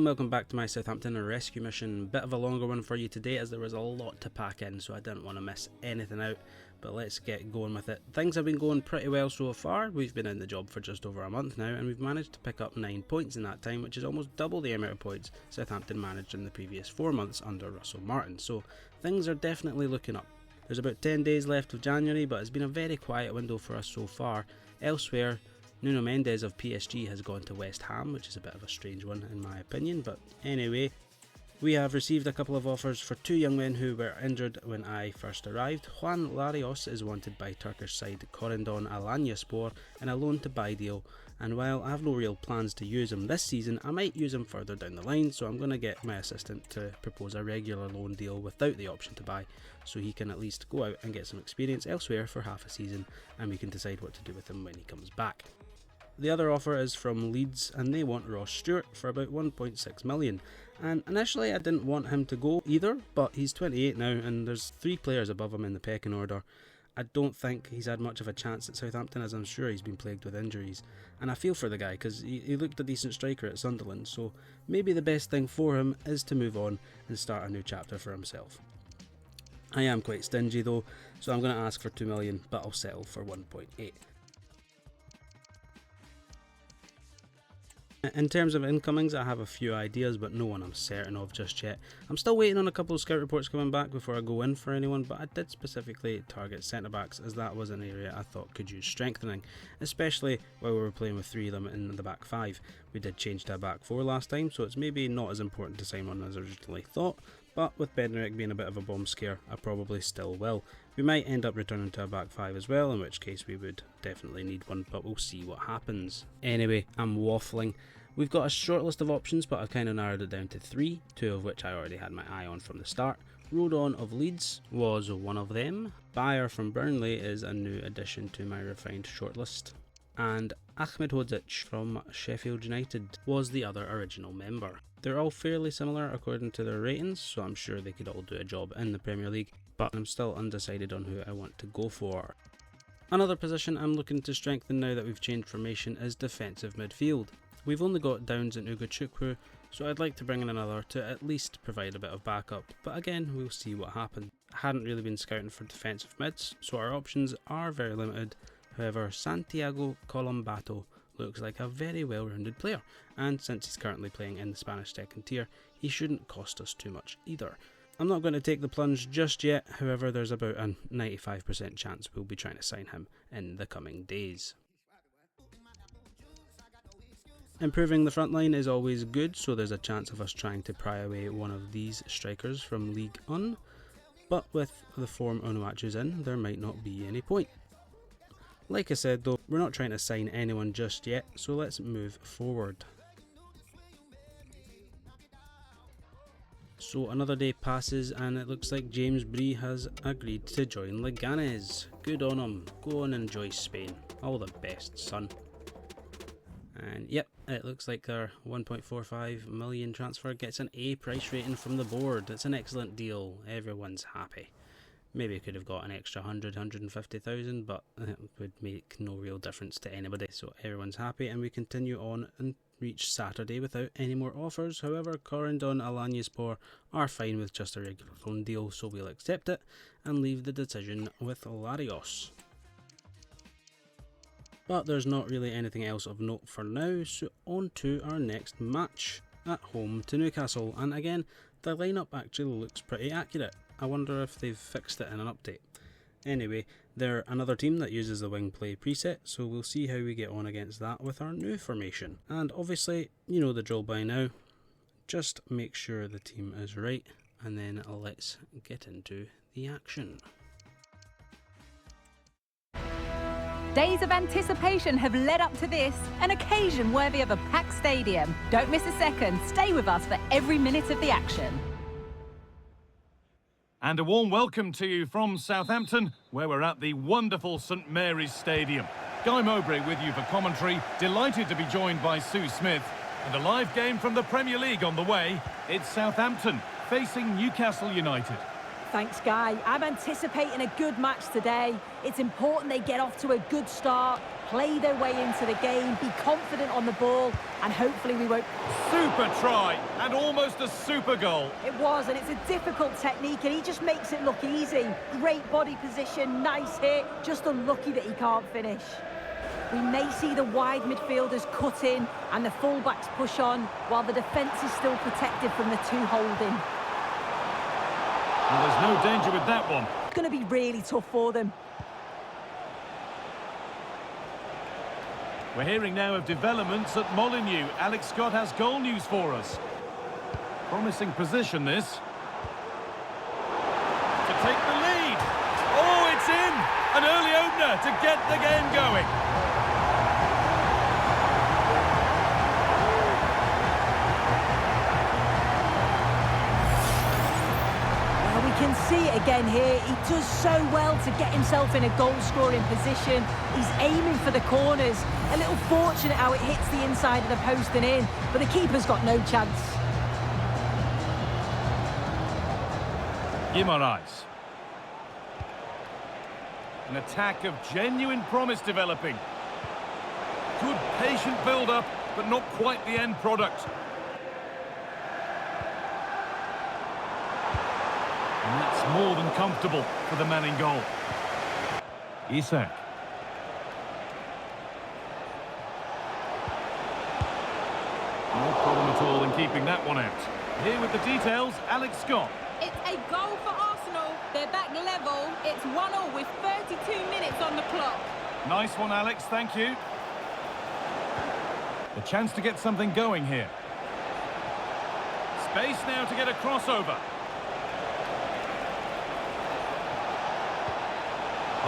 welcome back to my Southampton rescue mission. Bit of a longer one for you today as there was a lot to pack in, so I didn't want to miss anything out, but let's get going with it. Things have been going pretty well so far. We've been in the job for just over a month now and we've managed to pick up 9 points in that time, which is almost double the amount of points Southampton managed in the previous 4 months under Russell Martin, so things are definitely looking up. There's about 10 days left of January, but it's been a very quiet window for us so far. Elsewhere, Nuno Mendes of PSG has gone to West Ham, which is a bit of a strange one in my opinion, but anyway. We have received a couple of offers for 2 young men who were injured when I first arrived. Juan Larios is wanted by Turkish side Corendon Alanyaspor in a loan to buy deal, and while I have no real plans to use him this season, I might use him further down the line, so I'm going to get my assistant to propose a regular loan deal without the option to buy, so he can at least go out and get some experience elsewhere for half a season, and we can decide what to do with him when he comes back. The other offer is from Leeds and they want Ross Stewart for about 1.6 million, and initially I didn't want him to go either, but he's 28 now and there's 3 players above him in the pecking order. I don't think he's had much of a chance at Southampton, as I'm sure he's been plagued with injuries, and I feel for the guy because he looked a decent striker at Sunderland, so maybe the best thing for him is to move on and start a new chapter for himself. I am quite stingy though, so I'm going to ask for 2 million, but I'll settle for 1.8. In terms of incomings, I have a few ideas, but no one I'm certain of just yet. I'm still waiting on a couple of scout reports coming back before I go in for anyone, but I did specifically target centre-backs as that was an area I thought could use strengthening, especially while we were playing with 3 of them in the back 5. We did change to a back 4 last time, so it's maybe not as important to sign one as originally thought, but with Bednarek being a bit of a bomb scare, I probably still will. We might end up returning to a back 5 as well, in which case we would definitely need one, but we'll see what happens. Anyway, I'm waffling. We've got a short list of options, but I've kind of narrowed it down to 3, 2 of which I already had my eye on from the start. Rodon of Leeds was one of them. Bayer from Burnley is a new addition to my refined shortlist. And Ahmed Hodzic from Sheffield United was the other original member. They're all fairly similar according to their ratings, so I'm sure they could all do a job in the Premier League, but I'm still undecided on who I want to go for. Another position I'm looking to strengthen now that we've changed formation is defensive midfield. We've only got Downs and Ugochukwu, so I'd like to bring in another to at least provide a bit of backup, but again we'll see what happens. I hadn't really been scouting for defensive mids, so our options are very limited. However, Santiago Colombato looks like a very well-rounded player, and since he's currently playing in the Spanish second tier, he shouldn't cost us too much either. I'm not going to take the plunge just yet, however there's about a 95% chance we'll be trying to sign him in the coming days. Improving the front line is always good, so there's a chance of us trying to pry away one of these strikers from League 1, but with the form Onuachu's in, there might not be any point. Like I said though, we're not trying to sign anyone just yet, so let's move forward. So another day passes and it looks like James Bree has agreed to join Leganes. Good on him, go and enjoy Spain. All the best, son. And yep, it looks like their 1.45 million transfer gets an A price rating from the board. It's an excellent deal, everyone's happy. Maybe I could have got an extra 150,000, but it would make no real difference to anybody, so everyone's happy and we continue on and reach Saturday without any more offers. However, Corendon Alanyaspor are fine with just a regular loan deal, so we'll accept it and leave the decision with Larios. But there's not really anything else of note for now, so on to our next match at home to Newcastle, and again the lineup actually looks pretty accurate. I wonder if they've fixed it in an update. Anyway, they're another team that uses the wing play preset, so we'll see how we get on against that with our new formation. And obviously, you know the drill by now, just make sure the team is right, and then let's get into the action. Days of anticipation have led up to this, an occasion worthy of a packed stadium. Don't miss a second, stay with us for every minute of the action. And a warm welcome to you from Southampton, where we're at the wonderful St Mary's Stadium. Guy Mowbray with you for commentary, delighted to be joined by Sue Smith. And a live game from the Premier League on the way. It's Southampton facing Newcastle United. Thanks, Guy. I'm anticipating a good match today. It's important they get off to a good start, play their way into the game, be confident on the ball, and hopefully we won't... Super try, and almost a super goal. It was, and it's a difficult technique, and he just makes it look easy. Great body position, nice hit, just unlucky that he can't finish. We may see the wide midfielders cut in and the fullbacks push on, while the defence is still protected from the two holding. Well, there's no danger with that one. It's going to be really tough for them. We're hearing now of developments at Molineux. Alex Scott has goal news for us. Promising position, this. To take the lead. Oh, it's in! An early opener to get the game going. Can see it again here. He does so well to get himself in a goal-scoring position. He's aiming for the corners. A little fortunate how it hits the inside of the post and in, but the keeper's got no chance. Guimaraes. An attack of genuine promise developing. Good patient build-up, but not quite the end product. And that's more than comfortable for the man in goal. Isak. No problem at all in keeping that one out. Here with the details, Alex Scott. It's a goal for Arsenal. They're back level. It's 1-1 with 32 minutes on the clock. Nice one, Alex. Thank you. A chance to get something going here. Space now to get a crossover.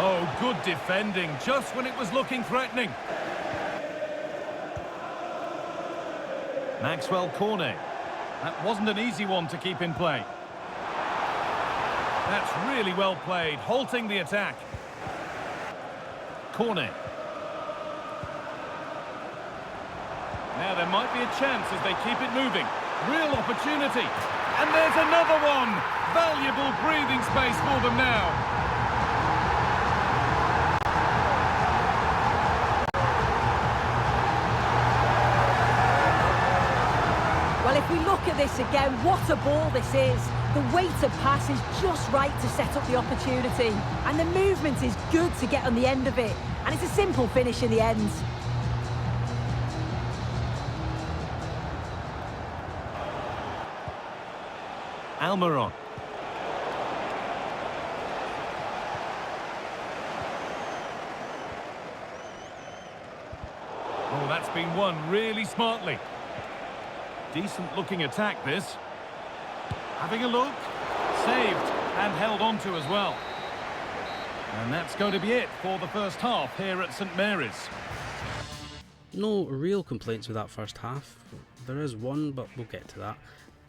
Oh, good defending, just when it was looking threatening. Maxwell Cornet. That wasn't an easy one to keep in play. That's really well played, halting the attack. Cornet. Now there might be a chance as they keep it moving. Real opportunity. And there's another one. Valuable breathing space for them now. Well, if we look at this again, what a ball this is. The weight of pass is just right to set up the opportunity. And the movement is good to get on the end of it. And it's a simple finish in the end. Almiron. Oh, that's been won really smartly. Decent looking attack, this. Having a look. Saved and held on to as well. And that's going to be it for the first half here at St Mary's. No real complaints with that first half. There is one, but we'll get to that.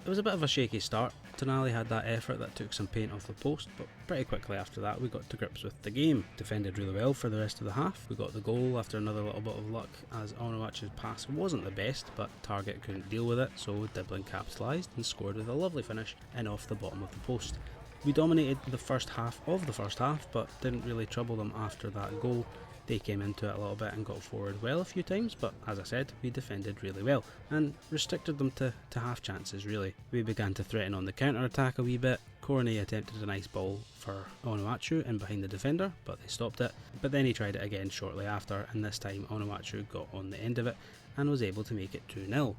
It was a bit of a shaky start. Tonali had that effort that took some paint off the post, but pretty quickly after that we got to grips with the game. Defended really well for the rest of the half. We got the goal after another little bit of luck as Onuachu's pass wasn't the best, but Target couldn't deal with it, so Diblin capitalised and scored with a lovely finish in off the bottom of the post. We dominated the first half of the first half, but didn't really trouble them after that goal. They came into it a little bit and got forward well a few times, but as I said, we defended really well and restricted them to half chances really. We began to threaten on the counter-attack a wee bit. Cornet attempted a nice ball for Onuachu in behind the defender, but they stopped it. But then he tried it again shortly after, and this time Onuachu got on the end of it and was able to make it 2-0.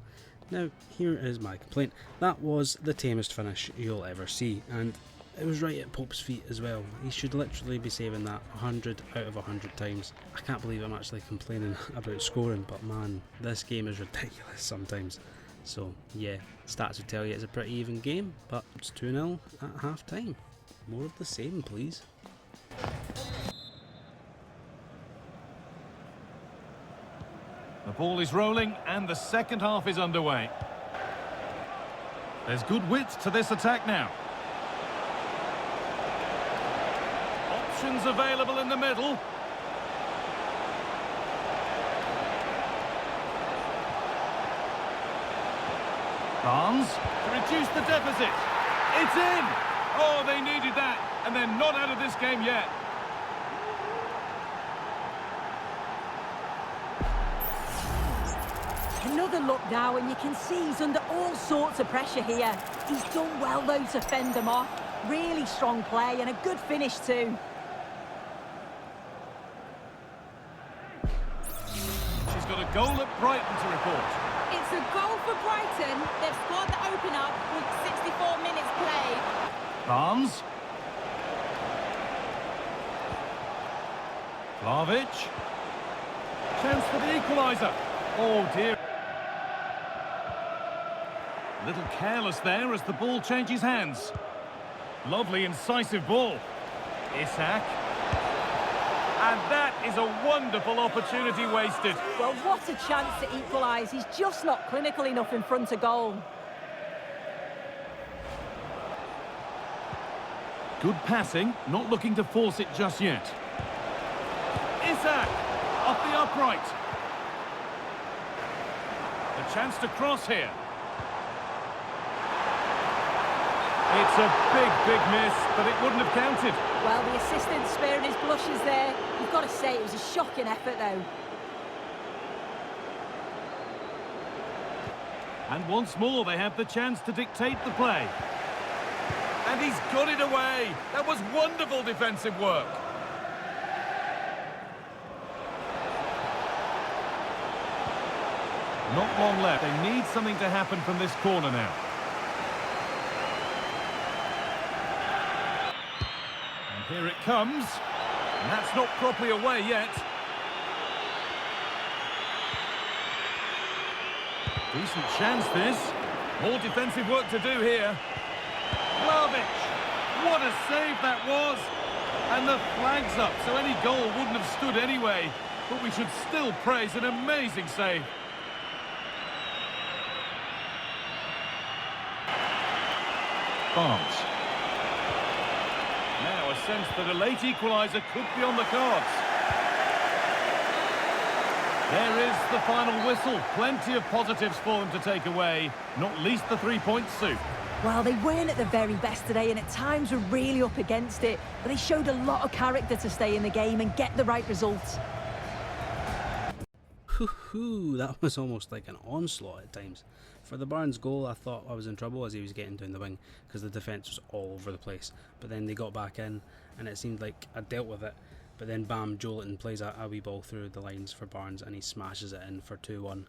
Now, here is my complaint. That was the tamest finish you'll ever see, and it was right at Pope's feet as well. He should literally be saving that 100 out of 100 times. I can't believe I'm actually complaining about scoring, but man, this game is ridiculous sometimes. So yeah, stats would tell you it's a pretty even game, but it's 2-0 at half time. More of the same, please. The ball is rolling and the second half is underway. There's good width to this attack now. Options available in the middle. Barnes to reduce the deficit. It's in! Oh, they needed that, and they're not out of this game yet. Another look now, and you can see he's under all sorts of pressure here. He's done well, though, to fend them off. Really strong play and a good finish, too. She's got a goal at Brighton to report. It's a goal for Brighton. They've scored the opener with 64 minutes played. Barnes. Vlahovic. Chance for the equaliser. Oh, dear. A little careless there as the ball changes hands. Lovely, incisive ball. Isak. And that is a wonderful opportunity wasted. Well, what a chance to equalise. He's just not clinical enough in front of goal. Good passing, not looking to force it just yet. Isak, off the upright. A chance to cross here. It's a big miss, but it wouldn't have counted. Well, the assistant sparing his blushes there. You've got to say it was a shocking effort, though. And once more, they have the chance to dictate the play. And he's got it away. That was wonderful defensive work. Not long left. They need something to happen from this corner now. And here it comes. And that's not properly away yet. Decent chance, this. More defensive work to do here. Vlahovic. What a save that was. And the flag's up, so any goal wouldn't have stood anyway. But we should still praise an amazing save. Barnes. Now a sense that a late equaliser could be on the cards. There is the final whistle. Plenty of positives for them to take away, not least the 3 points, Sue. Well, they weren't at the very best today, and at times were really up against it. But they showed a lot of character to stay in the game and get the right results. That was almost like an onslaught at times. For the Barnes goal, I thought I was in trouble as he was getting down the wing because the defence was all over the place. But then they got back in and it seemed like I dealt with it. But then bam, Joelinton plays a wee ball through the lines for Barnes and he smashes it in for 2-1.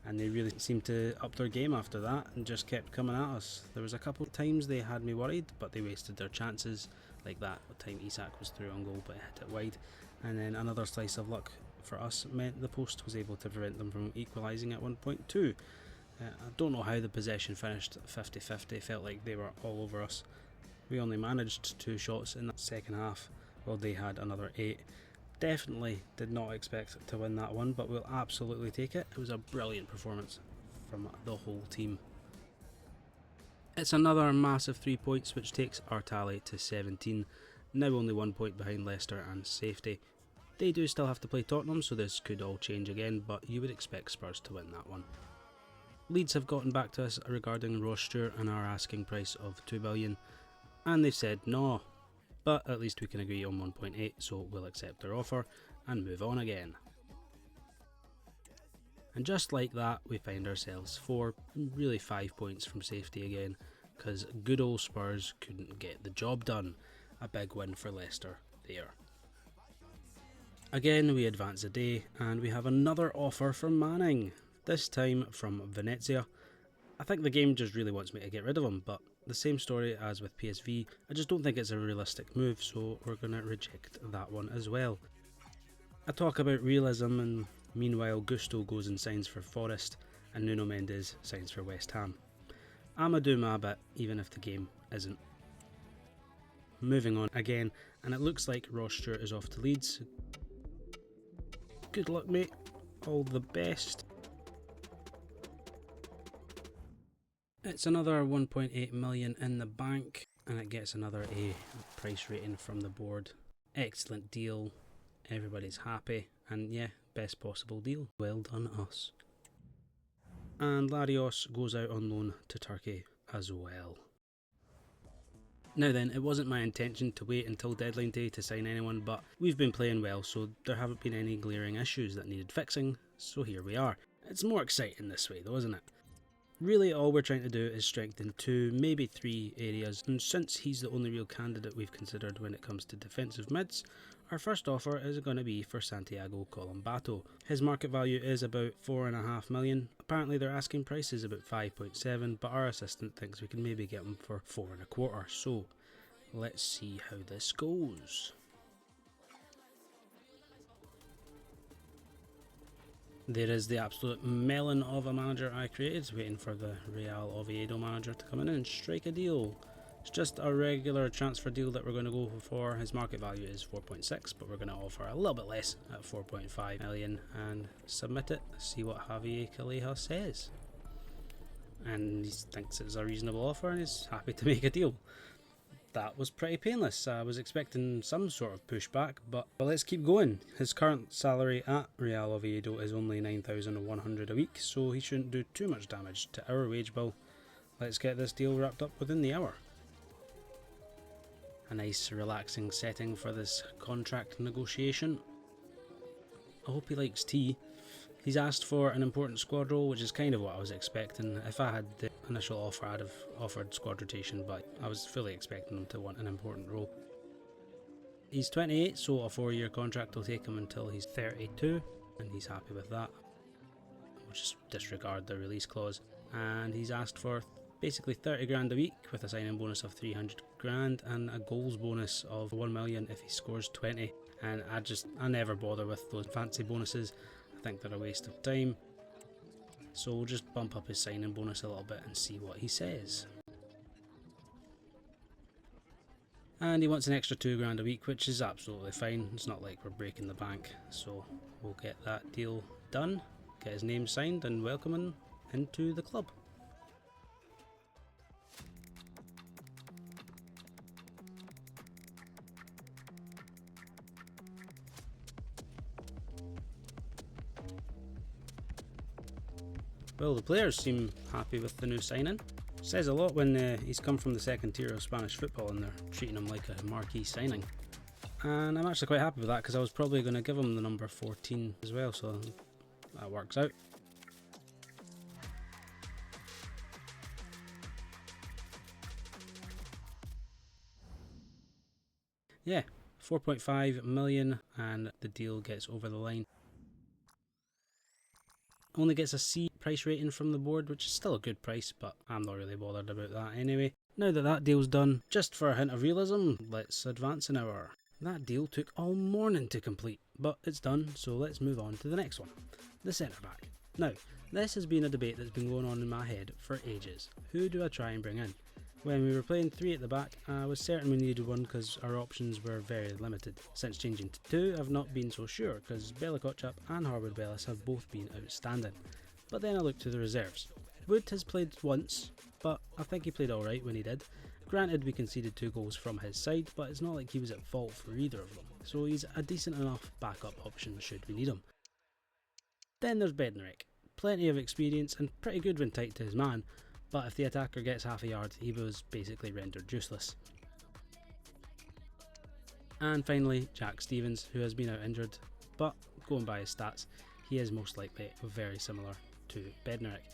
And they really seemed to up their game after that and just kept coming at us. There was a couple of times they had me worried, but they wasted their chances, like that time Isak was through on goal but hit it wide. And then another slice of luck for us meant the post was able to prevent them from equalising at one point too. I don't know how the possession finished 50-50, felt like they were all over us. We only managed 2 shots in that second half, while they had another 8. Definitely did not expect to win that one, but we'll absolutely take it. It was a brilliant performance from the whole team. It's another massive 3 points, which takes our tally to 17, now only 1 point behind Leicester and safety. They do still have to play Tottenham, so this could all change again, but you would expect Spurs to win that one. Leeds have gotten back to us regarding Ross Stewart and our asking price of 2 billion, and they've said no, but at least we can agree on 1.8, so we'll accept their offer and move on again. And just like that, we find ourselves 4, really 5 points from safety again, because good old Spurs couldn't get the job done. A big win for Leicester there. Again, we advance a day, and we have another offer from Manning, this time from Venezia. I think the game just really wants me to get rid of him, but the same story as with PSV, I just don't think it's a realistic move, so we're going to reject that one as well. I talk about realism, and meanwhile Gusto goes and signs for Forest, and Nuno Mendes signs for West Ham. I'ma do my bit, even if the game isn't. Moving on again, and it looks like Ross Stewart is off to Leeds. Good luck, mate. All the best. It's another 1.8 million in the bank, and it gets another A price rating from the board. Excellent deal. Everybody's happy, and yeah, best possible deal. Well done us. And Larios goes out on loan to Turkey as well. Now then, it wasn't my intention to wait until deadline day to sign anyone, but we've been playing well, so there haven't been any glaring issues that needed fixing, so here we are. It's more exciting this way though, isn't it? Really all we're trying to do is strengthen 2, maybe 3 areas, and since he's the only real candidate we've considered when it comes to defensive mids, our first offer is going to be for Santiago Colombato. His market value is about 4.5 million. Apparently their asking price is about 5.7, but our assistant thinks we can maybe get him for 4.25, so let's see how this goes. There is the absolute melon of a manager I created, waiting for the Real Oviedo manager to come in and strike a deal. It's just a regular transfer deal that we're going to go for. His market value is 4.6, but we're going to offer a little bit less at 4.5 million and submit it, see what Javier Calleja says. And he thinks it's a reasonable offer and is happy to make a deal. That was pretty painless. I was expecting some sort of pushback, but let's keep going. His current salary at Real Oviedo is only 9,100 a week, so he shouldn't do too much damage to our wage bill. Let's get this deal wrapped up within the hour. A nice relaxing setting for this contract negotiation. I hope he likes tea. He's asked for an important squad role, which is kind of what I was expecting. If I had the initial offer, I'd have offered squad rotation, but I was fully expecting him to want an important role. He's 28, so a 4-year contract will take him until he's 32, and he's happy with that. We'll just disregard the release clause. And he's asked for basically 30 grand a week with a signing bonus of 300 grand and a goals bonus of 1 million if he scores 20. And I never bother with those fancy bonuses. I think they're a waste of time. So we'll just bump up his signing bonus a little bit and see what he says. And he wants an extra 2 grand a week, which is absolutely fine. It's not like we're breaking the bank. So we'll get that deal done, get his name signed and welcome him into the club. Well, the players seem happy with the new signing. Says a lot when he's come from the second tier of Spanish football and they're treating him like a marquee signing. And I'm actually quite happy with that because I was probably going to give him the number 14 as well, so that works out. Yeah, 4.5 million and the deal gets over the line. Only gets a C price rating from the board, which is still a good price, but I'm not really bothered about that anyway. Now that that deal's done, just for a hint of realism, let's advance an hour. That deal took all morning to complete, but it's done, so let's move on to the next one. The centre back. Now, this has been a debate that's been going on in my head for ages. Who do I try and bring in? When we were playing 3 at the back, I was certain we needed one because our options were very limited. Since changing to 2, I've not been so sure because Bella Kotchap and Harwood Bellis have both been outstanding. But then I looked to the reserves. Wood has played once, but I think he played alright when he did. Granted, we conceded 2 goals from his side, but it's not like he was at fault for either of them, so he's a decent enough backup option should we need him. Then there's Bednarek. Plenty of experience and pretty good when tight to his man, but if the attacker gets half a yard, he was basically rendered useless. And finally, Jack Stevens, who has been out injured, but going by his stats, he is most likely very similar to Bednarek,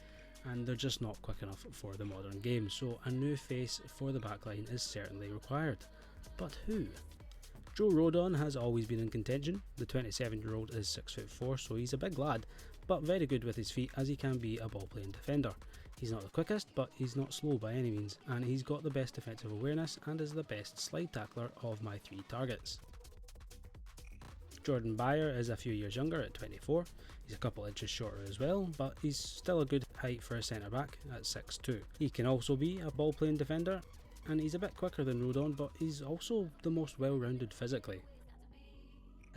and they're just not quick enough for the modern game, so a new face for the backline is certainly required. But who? Joe Rodon has always been in contention. The 27-year-old is 6'4", so he's a big lad, but very good with his feet as he can be a ball-playing defender. He's not the quickest, but he's not slow by any means, and he's got the best defensive awareness and is the best slide tackler of my 3 targets. Jordan Bayer is a few years younger at 24. He's a couple inches shorter as well, but he's still a good height for a centre back at 6'2". He can also be a ball playing defender, and he's a bit quicker than Rodon, but he's also the most well rounded physically.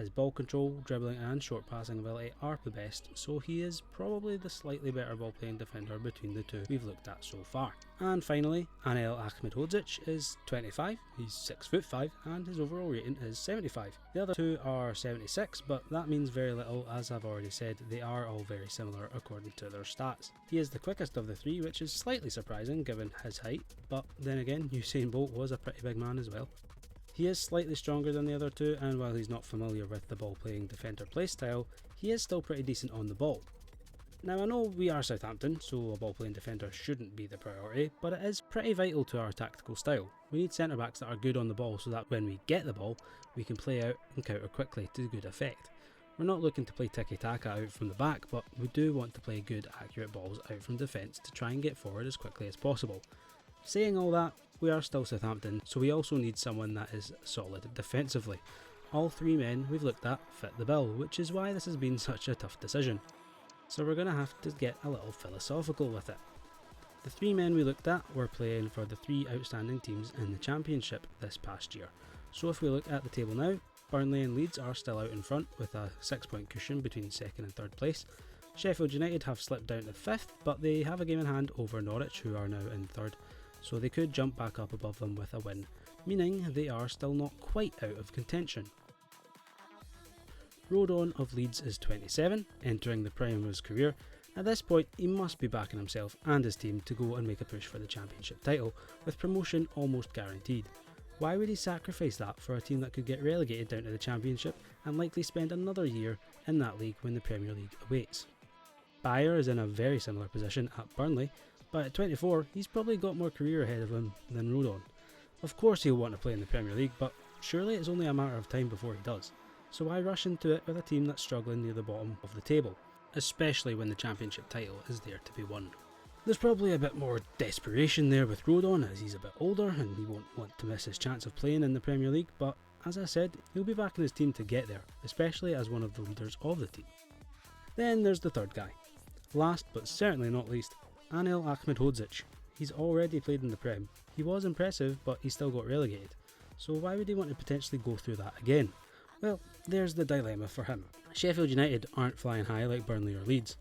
His ball control, dribbling and short passing ability are the best, so he is probably the slightly better ball playing defender between the two we've looked at so far. And finally, Anel Ahmedhodzic is 25, he's 6'5", and his overall rating is 75. The other two are 76, but that means very little, as I've already said, they are all very similar according to their stats. He is the quickest of the three, which is slightly surprising given his height, but then again, Usain Bolt was a pretty big man as well. He is slightly stronger than the other two, and while he's not familiar with the ball playing defender playstyle, he is still pretty decent on the ball. Now I know we are Southampton, so a ball playing defender shouldn't be the priority, but it is pretty vital to our tactical style. We need centre backs that are good on the ball so that when we get the ball, we can play out and counter quickly to good effect. We're not looking to play tiki-taka out from the back, but we do want to play good accurate balls out from defence to try and get forward as quickly as possible. Saying all that, we are still Southampton, so we also need someone that is solid defensively. All three men we've looked at fit the bill, which is why this has been such a tough decision. So we're going to have to get a little philosophical with it. The three men we looked at were playing for the three outstanding teams in the Championship this past year. So if we look at the table now, Burnley and Leeds are still out in front with a 6-point cushion between second and third place. Sheffield United have slipped down to 5th, but they have a game in hand over Norwich, who are now in 3rd. So they could jump back up above them with a win, meaning they are still not quite out of contention. Rodon of Leeds is 27, entering the prime of his career. At this point, he must be backing himself and his team to go and make a push for the Championship title, with promotion almost guaranteed. Why would he sacrifice that for a team that could get relegated down to the Championship and likely spend another year in that league when the Premier League awaits? Bayer is in a very similar position at Burnley, but at 24, he's probably got more career ahead of him than Rodon. Of course he'll want to play in the Premier League, but surely it's only a matter of time before he does. So why rush into it with a team that's struggling near the bottom of the table, especially when the Championship title is there to be won? There's probably a bit more desperation there with Rodon, as he's a bit older and he won't want to miss his chance of playing in the Premier League, but as I said, he'll be backing his team to get there, especially as one of the leaders of the team. Then there's the third guy. Last but certainly not least, Anel Ahmedhodzic. He's already played in the Prem. He was impressive, but he still got relegated. So why would he want to potentially go through that again? Well, there's the dilemma for him. Sheffield United aren't flying high like Burnley or Leeds.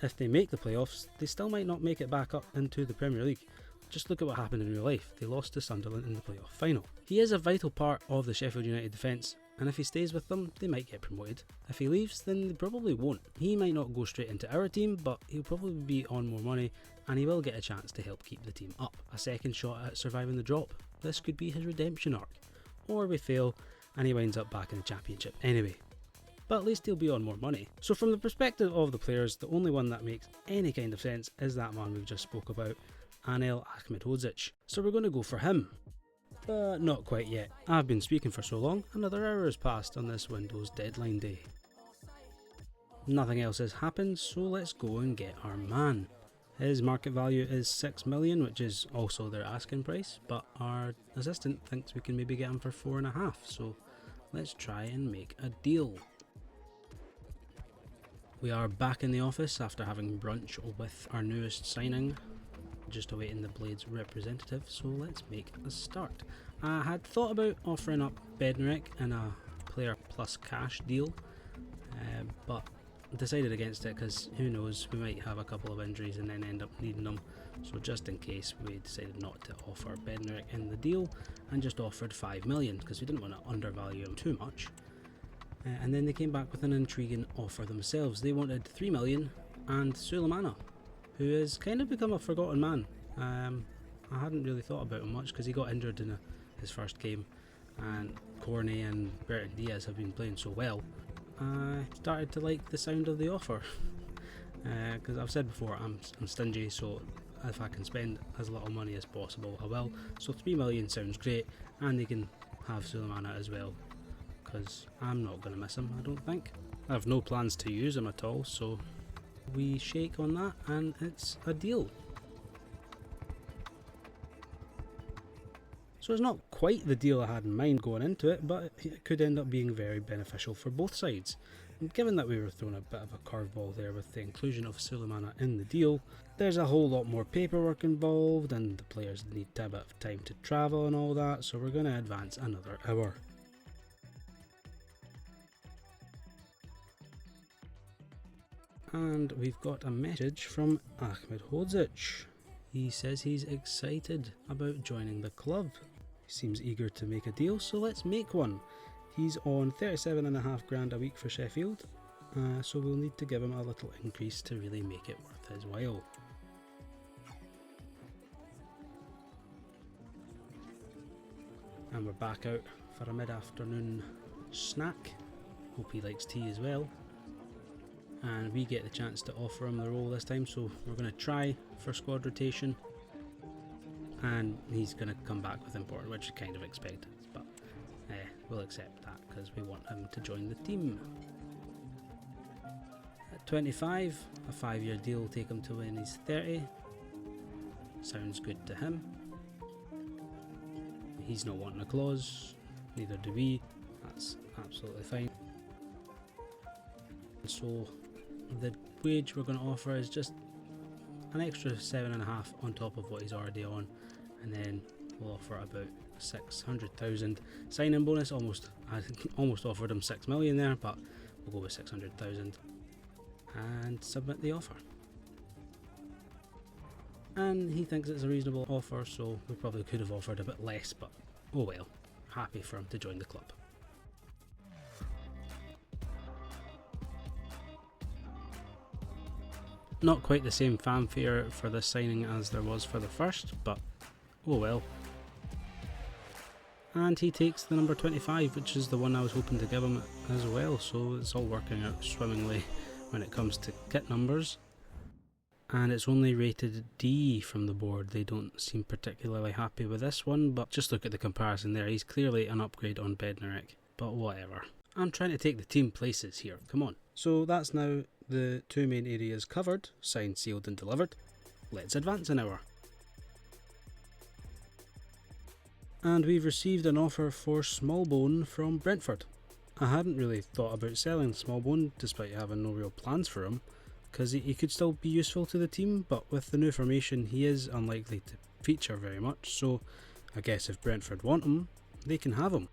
If they make the playoffs, they still might not make it back up into the Premier League. Just look at what happened in real life. They lost to Sunderland in the playoff final. He is a vital part of the Sheffield United defence, and if he stays with them, they might get promoted. If he leaves, then they probably won't. He might not go straight into our team, but he'll probably be on more money, and he will get a chance to help keep the team up. A second shot at surviving the drop. This could be his redemption arc. Or we fail, and he winds up back in the Championship anyway. But at least he'll be on more money. So from the perspective of the players, the only one that makes any kind of sense is that man we've just spoke about, Anel Ahmedhodzic. So we're going to go for him. But not quite yet. I've been speaking for so long, another hour has passed on this Windows deadline day. Nothing else has happened, so let's go and get our man. His market value is 6 million, which is also their asking price, but our assistant thinks we can maybe get him for 4.5, so let's try and make a deal. We are back in the office after having brunch with our newest signing, just awaiting the Blades representative, so let's make a start. I had thought about offering up Bednarek in a player plus cash deal, but decided against it because who knows, we might have a couple of injuries and then end up needing them. So just in case, we decided not to offer Bednarek in the deal and just offered 5 million because we didn't want to undervalue him too much. And then they came back with an intriguing offer themselves. They wanted 3 million and Sulemana, who has kind of become a forgotten man. I hadn't really thought about him much because he got injured in his first game, and Cornet and Bertrand Diaz have been playing so well. I started to like the sound of the offer because I've said before I'm stingy, so if I can spend as little money as possible I will. So 3 million sounds great, and they can have Sulemana as well because I'm not going to miss him, I don't think. I have no plans to use him at all, so we shake on that and it's a deal. So it's not quite the deal I had in mind going into it, but it could end up being very beneficial for both sides. And given that we were thrown a bit of a curveball there with the inclusion of Sulemana in the deal, there's a whole lot more paperwork involved and the players need a bit of time to travel and all that, so we're going to advance another hour. And we've got a message from Ahmed Hodzic. He says he's excited about joining the club. He seems eager to make a deal, so let's make one. He's on 37.5 grand a week for Sheffield, so we'll need to give him a little increase to really make it worth his while. And we're back out for a mid-afternoon snack. Hope he likes tea as well. And we get the chance to offer him the role this time, so we're going to try for squad rotation. And he's going to come back with important, which is kind of expected, but we'll accept that because we want him to join the team. At 25, a 5-year deal will take him to when he's 30. Sounds good to him. He's not wanting a clause, neither do we. That's absolutely fine. So the wage we're going to offer is just an extra 7.5 on top of what he's already on, and then we'll offer about 600,000 sign-in bonus. I almost offered him 6 million there, but we'll go with 600,000 and submit the offer. And he thinks it's a reasonable offer, so we probably could have offered a bit less, but oh well, happy for him to join the club. Not quite the same fanfare for this signing as there was for the first, but oh well. And he takes the number 25, which is the one I was hoping to give him as well, so it's all working out swimmingly when it comes to kit numbers. And it's only rated D from the board. They don't seem particularly happy with this one, but just look at the comparison there. He's clearly an upgrade on Bednarek, but whatever. I'm trying to take the team places here, come on. So that's now the two main areas covered, signed, sealed and delivered. Let's advance an hour. And we've received an offer for Smallbone from Brentford. I hadn't really thought about selling Smallbone despite having no real plans for him, because he could still be useful to the team, but with the new formation he is unlikely to feature very much, so I guess if Brentford want him, they can have him.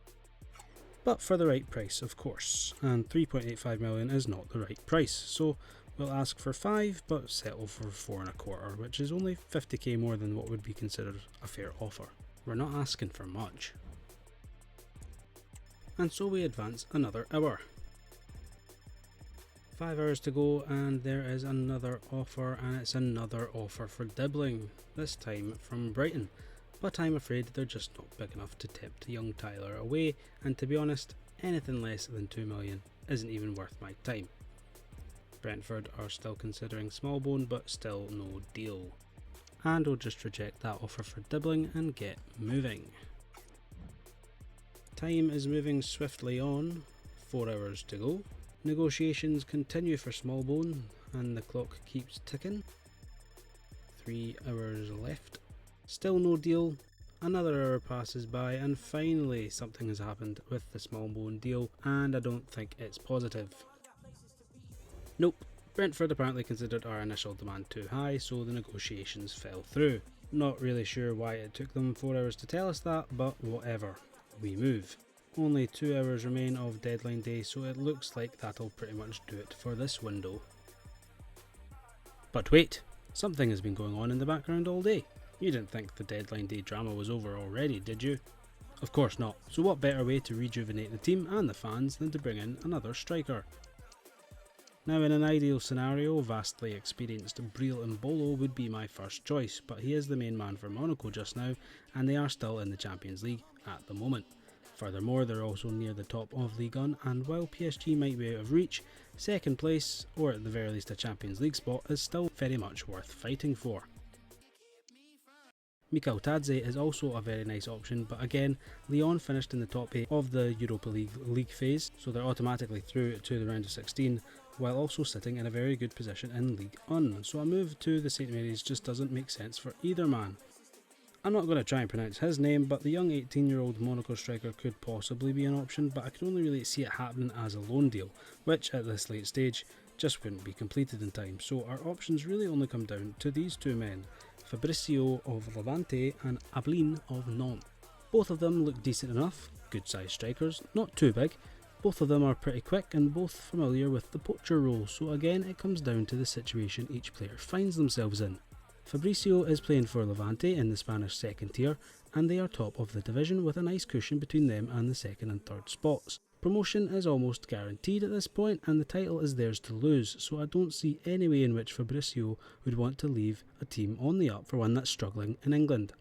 But for the right price, of course, and 3.85 million is not the right price, so we'll ask for 5 but settle for 4.25, which is only 50k more than what would be considered a fair offer. We're not asking for much. And so we advance another hour. 5 hours to go, and there is another offer, and it's another offer for Dibbling, this time from Brighton. But I'm afraid they're just not big enough to tempt young Tyler away, and to be honest, anything less than 2 million isn't even worth my time. Brentford are still considering Smallbone, but still no deal. And we'll just reject that offer for Dibbling and get moving. Time is moving swiftly on, 4 hours to go. Negotiations continue for Smallbone, and the clock keeps ticking. 3 hours left. Still no deal. Another hour passes by, and finally something has happened with the Smallbone deal, and I don't think it's positive. Nope. Brentford apparently considered our initial demand too high, so the negotiations fell through. Not really sure why it took them 4 hours to tell us that, but whatever. We move. Only 2 hours remain of deadline day, so it looks like that'll pretty much do it for this window. But wait, something has been going on in the background all day. You didn't think the deadline day drama was over already, did you? Of course not, so what better way to rejuvenate the team and the fans than to bring in another striker? Now in an ideal scenario, vastly experienced Breel Mbolo would be my first choice, but he is the main man for Monaco just now, and they are still in the Champions League at the moment. Furthermore, they're also near the top of Ligue 1, and while PSG might be out of reach, second place, or at the very least a Champions League spot, is still very much worth fighting for. Mikal Tadze is also a very nice option, but again, Lyon finished in the top 8 of the Europa League phase, so they're automatically through to the round of 16, while also sitting in a very good position in Ligue 1, so a move to the St Mary's just doesn't make sense for either man. I'm not going to try and pronounce his name, but the young 18-year-old Monaco striker could possibly be an option, but I can only really see it happening as a loan deal, which at this late stage just wouldn't be completed in time, so our options really only come down to these two men, Fabricio of Levante and Ablin of Nantes. Both of them look decent enough, good sized strikers, not too big, Both of them are pretty quick and both familiar with the poacher role, so again it comes down to the situation each player finds themselves in. Fabrizio is playing for Levante in the Spanish second tier, and they are top of the division with a nice cushion between them and the second and third spots. Promotion is almost guaranteed at this point and the title is theirs to lose, so I don't see any way in which Fabrizio would want to leave a team on the up for one that's struggling in England.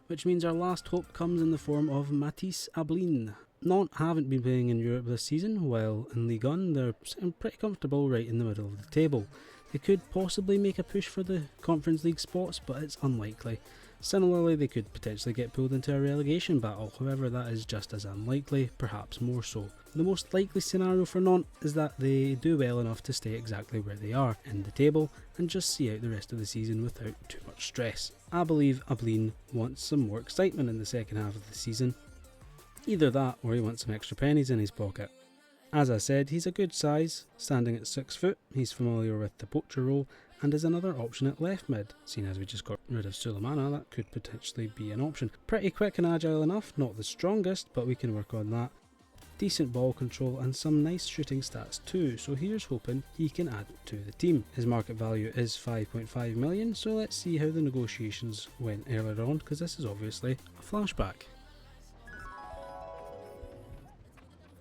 Which means our last hope comes in the form of Matisse Ablin. Nantes haven't been playing in Europe this season, while in Ligue 1 they're sitting pretty comfortable right in the middle of the table. They could possibly make a push for the Conference League spots, but it's unlikely. Similarly, they could potentially get pulled into a relegation battle, however that is just as unlikely, perhaps more so. The most likely scenario for Nantes is that they do well enough to stay exactly where they are in the table and just see out the rest of the season without too much stress. I believe Ablin wants some more excitement in the second half of the season. Either that or he wants some extra pennies in his pocket. As I said, he's a good size, standing at 6 foot, he's familiar with the poacher role and is another option at left mid. Seeing as we just got rid of Sulemana, that could potentially be an option. Pretty quick and agile enough, not the strongest, but we can work on that. Decent ball control and some nice shooting stats too, so here's hoping he can add to the team. His market value is 5.5 million, so let's see how the negotiations went earlier on, because this is obviously a flashback.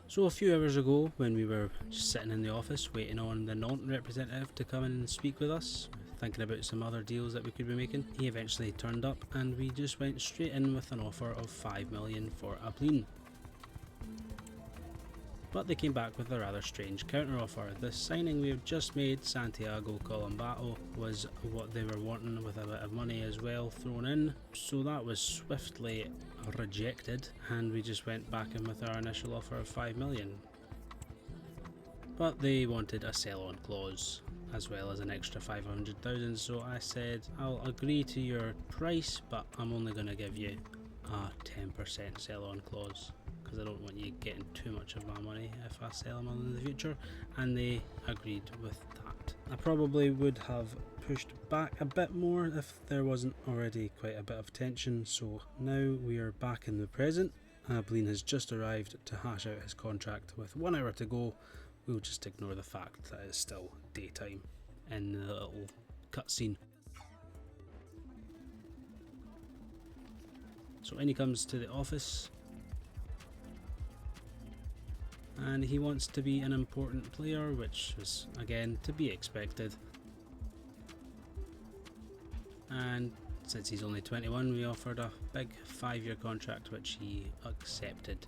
So a few hours ago, when we were just sitting in the office waiting on the Nantes representative to come in and speak with us, thinking about some other deals that we could be making, he eventually turned up and we just went straight in with an offer of 5 million for Ablin. But they came back with a rather strange counter-offer. The signing we have just made, Santiago Colombato, was what they were wanting, with a bit of money as well thrown in, so that was swiftly rejected and we just went back in with our initial offer of 5 million. But they wanted a sell-on clause as well as an extra 500,000, so I said I'll agree to your price, but I'm only going to give you a 10% sell-on clause, because I don't want you getting too much of my money if I sell them in the future, and they agreed with that. I probably would have pushed back a bit more if there wasn't already quite a bit of tension, so now we are back in the present. Ablin has just arrived to hash out his contract with 1 hour to go. We'll just ignore the fact that it's still daytime in the little cutscene. So in he comes to the office, and he wants to be an important player, which was again to be expected. And since he's only 21, we offered a big 5-year contract which he accepted,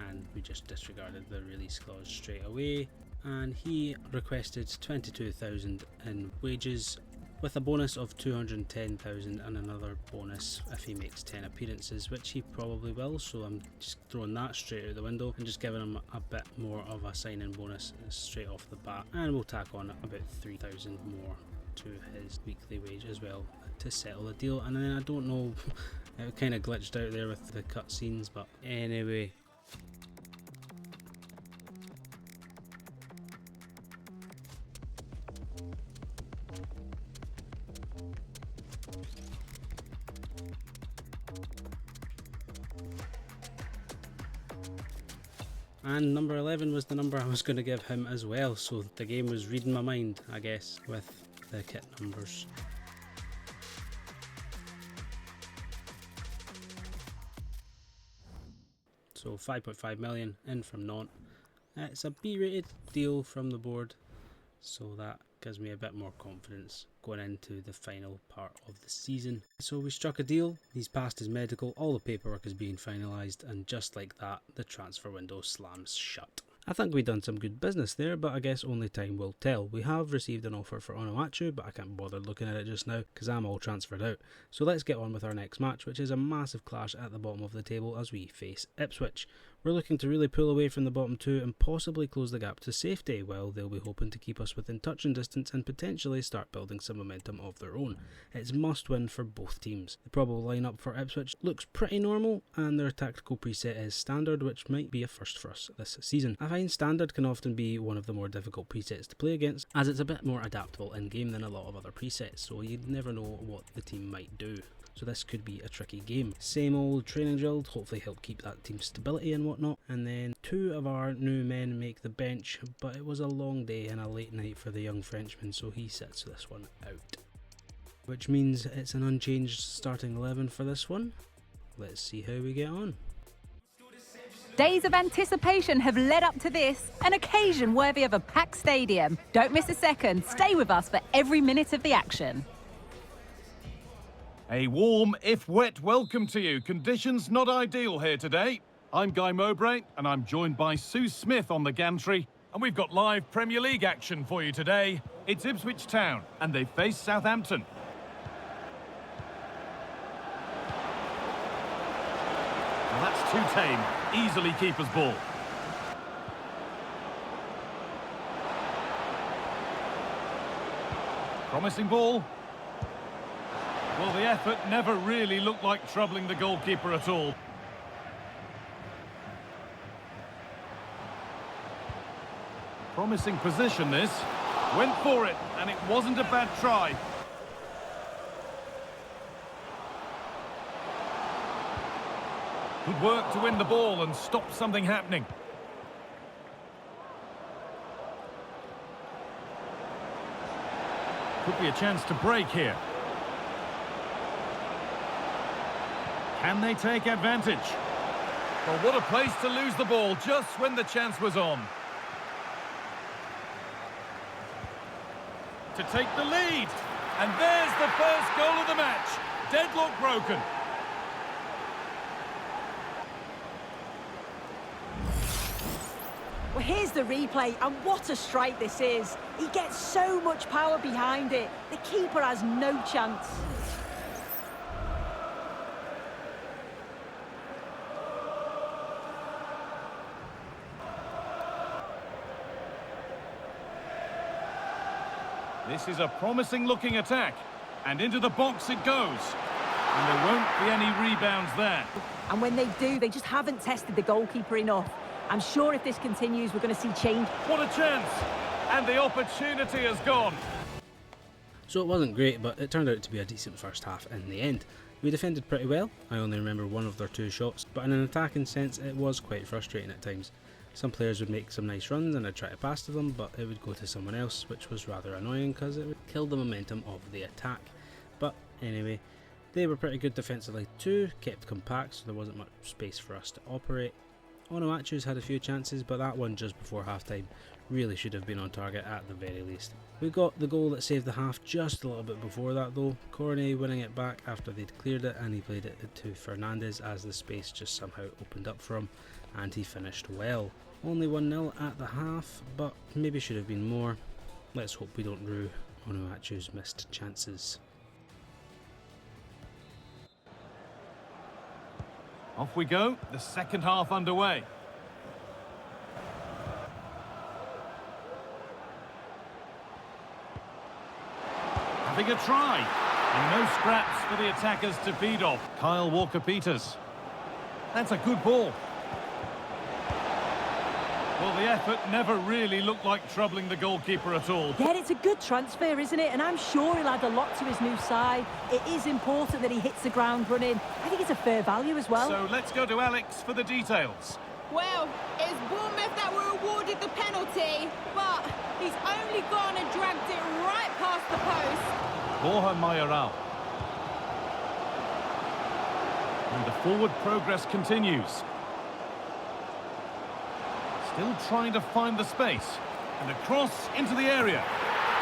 and we just disregarded the release clause straight away, and he requested 22,000 in wages with a bonus of 210,000 and another bonus if he makes 10 appearances, which he probably will, so I'm just throwing that straight out the window and just giving him a bit more of a sign-in bonus straight off the bat, and we'll tack on about 3,000 more to his weekly wage as well to settle the deal. And then I don't know, it kind of glitched out there with the cutscenes, but anyway. And number 11 was the number I was going to give him as well, so the game was reading my mind, I guess, with the kit numbers. So 5.5 million in from Nantes. It's a B-rated deal from the board, so that gives me a bit more confidence going into the final part of the season. So we struck a deal, he's passed his medical, all the paperwork is being finalised, and just like that, the transfer window slams shut. I think we've done some good business there, but I guess only time will tell. We have received an offer for Onuachu, but I can't bother looking at it just now because I'm all transferred out. So let's get on with our next match, which is a massive clash at the bottom of the table as we face Ipswich. We're looking to really pull away from the bottom two and possibly close the gap to safety, while they'll be hoping to keep us within touching distance and potentially start building some momentum of their own. It's must win for both teams. The probable lineup for Ipswich looks pretty normal, and their tactical preset is standard, which might be a first for us this season. I find standard can often be one of the more difficult presets to play against, as it's a bit more adaptable in game than a lot of other presets, so you'd never know what the team might do. so this could be a tricky game. Same old training drill, hopefully help keep that team's stability and whatnot. And then 2 of our new men make the bench, but it was a long day and a late night for the young Frenchman, so he sits this one out. Which means it's an unchanged starting 11 for this one. Let's see how we get on. Days of anticipation have led up to this, an occasion worthy of a packed stadium. Don't miss a second. Stay with us for every minute of the action. A warm, if wet, welcome to you. Conditions not ideal here today. I'm Guy Mowbray, and I'm joined by Sue Smith on the gantry. And we've got live Premier League action for you today. It's Ipswich Town, and they face Southampton. Well, that's too tame. Easily keeper's ball. Promising ball. Well, the effort never really looked like troubling the goalkeeper at all. Promising position this. Went for it, and it wasn't a bad try. Good work to win the ball and stop something happening. Could be a chance to break here. Can they take advantage? Well, what a place to lose the ball just when the chance was on. To take the lead. And there's the first goal of the match. Deadlock broken. Well, here's the replay, and what a strike this is. He gets so much power behind it. The keeper has no chance. This is a promising looking attack, and into the box it goes. And there won't be any rebounds there. And when they do, they just haven't tested the goalkeeper enough. I'm sure if this continues, we're going to see change. What a chance! And the opportunity has gone. So it wasn't great, but it turned out to be a decent first half in the end. We defended pretty well. I only remember one of their 2 shots, but in an attacking sense it was quite frustrating at times. Some players would make some nice runs and I'd try to pass to them, but it would go to someone else, which was rather annoying because it would kill the momentum of the attack. But anyway, they were pretty good defensively too, kept compact so there wasn't much space for us to operate. Onuachu's had a few chances, but that one just before half-time really should have been on target at the very least. We got the goal that saved the half just a little bit before that though, Cornet winning it back after they'd cleared it, and he played it to Fernandes as the space just somehow opened up for him, and he finished well. Only 1-0 at the half, but maybe should have been more. Let's hope we don't rue Onuachu's missed chances. Off we go, the second half underway. Having a try, and no scraps for the attackers to feed off. Kyle Walker-Peters. That's a good ball. Well, the effort never really looked like troubling the goalkeeper at all. Yeah, it's a good transfer, isn't it? And I'm sure he'll add a lot to his new side. It is important that he hits the ground running. I think it's a fair value as well. So let's go to Alex for the details. Well, it's Bournemouth that were awarded the penalty, but he's only gone and dragged it right past the post. Borja Mayoral. And the forward progress continues. Still trying to find the space. And a cross into the area.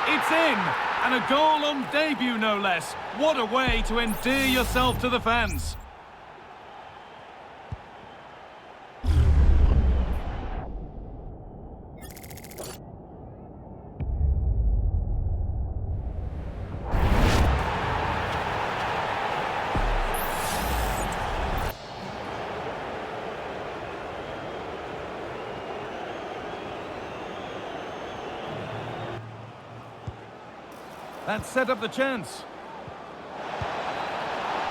It's in! And a goal on debut, no less. What a way to endear yourself to the fans. That set up the chance.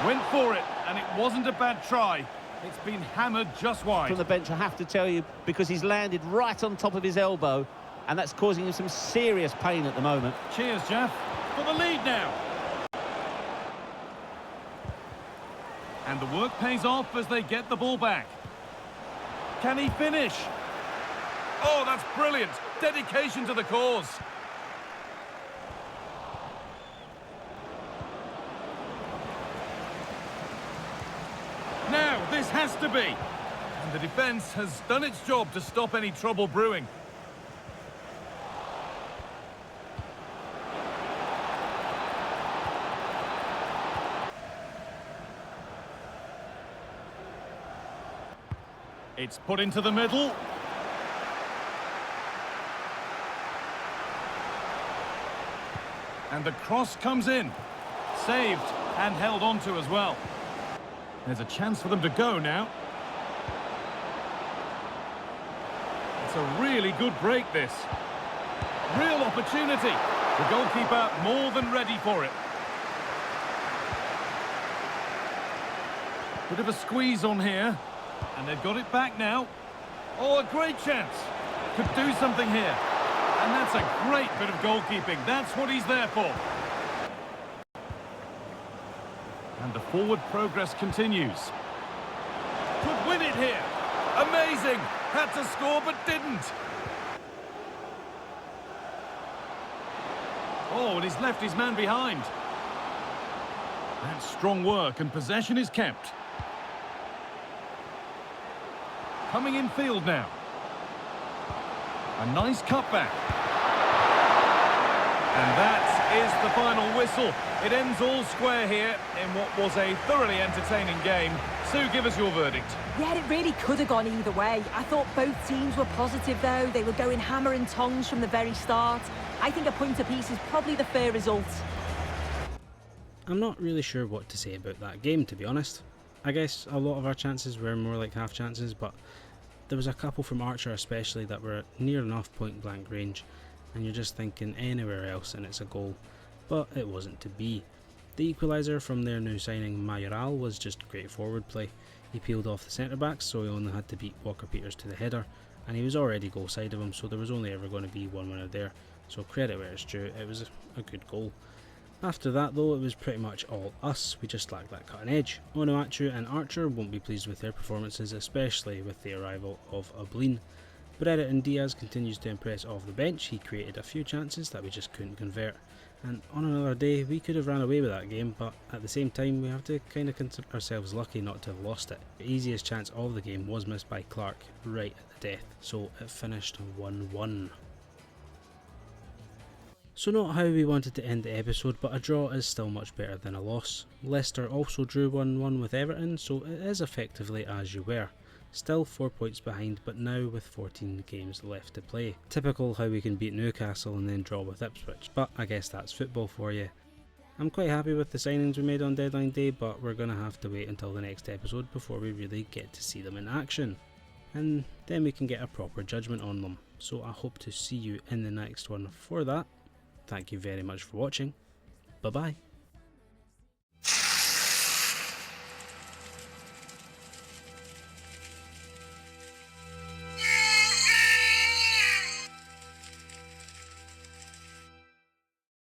Went for it, and it wasn't a bad try. It's been hammered just wide. From the bench, I have to tell you, because he's landed right on top of his elbow, and that's causing him some serious pain at the moment. Cheers, Jeff. For the lead now. And the work pays off as they get the ball back. Can he finish? Oh, that's brilliant. Dedication to the cause. Now, this has to be. And the defence has done its job to stop any trouble brewing. It's put into the middle. And the cross comes in. Saved and held onto as well. There's a chance for them to go now. It's a really good break, this. Real opportunity. The goalkeeper more than ready for it. Bit of a squeeze on here. And they've got it back now. Oh, a great chance. Could do something here. And that's a great bit of goalkeeping. That's what he's there for. And the forward progress continues. Could win it here. Amazing. Had to score but didn't. Oh, and he's left his man behind. That's strong work and possession is kept. Coming in field now. A nice cutback. And that is the final whistle. It ends all square here in what was a thoroughly entertaining game. Sue, give us your verdict. Yeah, it really could have gone either way. I thought both teams were positive, though. They were going hammer and tongs from the very start. I think a point apiece is probably the fair result. I'm not really sure what to say about that game, to be honest. I guess a lot of our chances were more like half chances, but there was a couple from Archer especially that were at near enough point blank range, and you're just thinking anywhere else and it's a goal, but it wasn't to be. The equaliser from their new signing Mayoral was just great forward play. He peeled off the centre backs, so he only had to beat Walker Peters to the header, and he was already goal side of him, so there was only ever going to be one winner there, so credit where it's due, it was a good goal. After that though, it was pretty much all us. We just lacked that cutting edge. Onuachu and Archer won't be pleased with their performances, especially with the arrival of Oblin. Beretta and Diaz continues to impress off the bench. He created a few chances that we just couldn't convert. And on another day, we could have ran away with that game, but at the same time, we have to kind of consider ourselves lucky not to have lost it. The easiest chance of the game was missed by Clark right at the death, so it finished 1-1. So not how we wanted to end the episode, but a draw is still much better than a loss. Leicester also drew 1-1 with Everton, so it is effectively as you were. Still 4 points behind, but now with 14 games left to play. Typical how we can beat Newcastle and then draw with Ipswich, but I guess that's football for you. I'm quite happy with the signings we made on deadline day, but we're going to have to wait until the next episode before we really get to see them in action. And then we can get a proper judgment on them. So I hope to see you in the next one for that. Thank you very much for watching. Bye bye.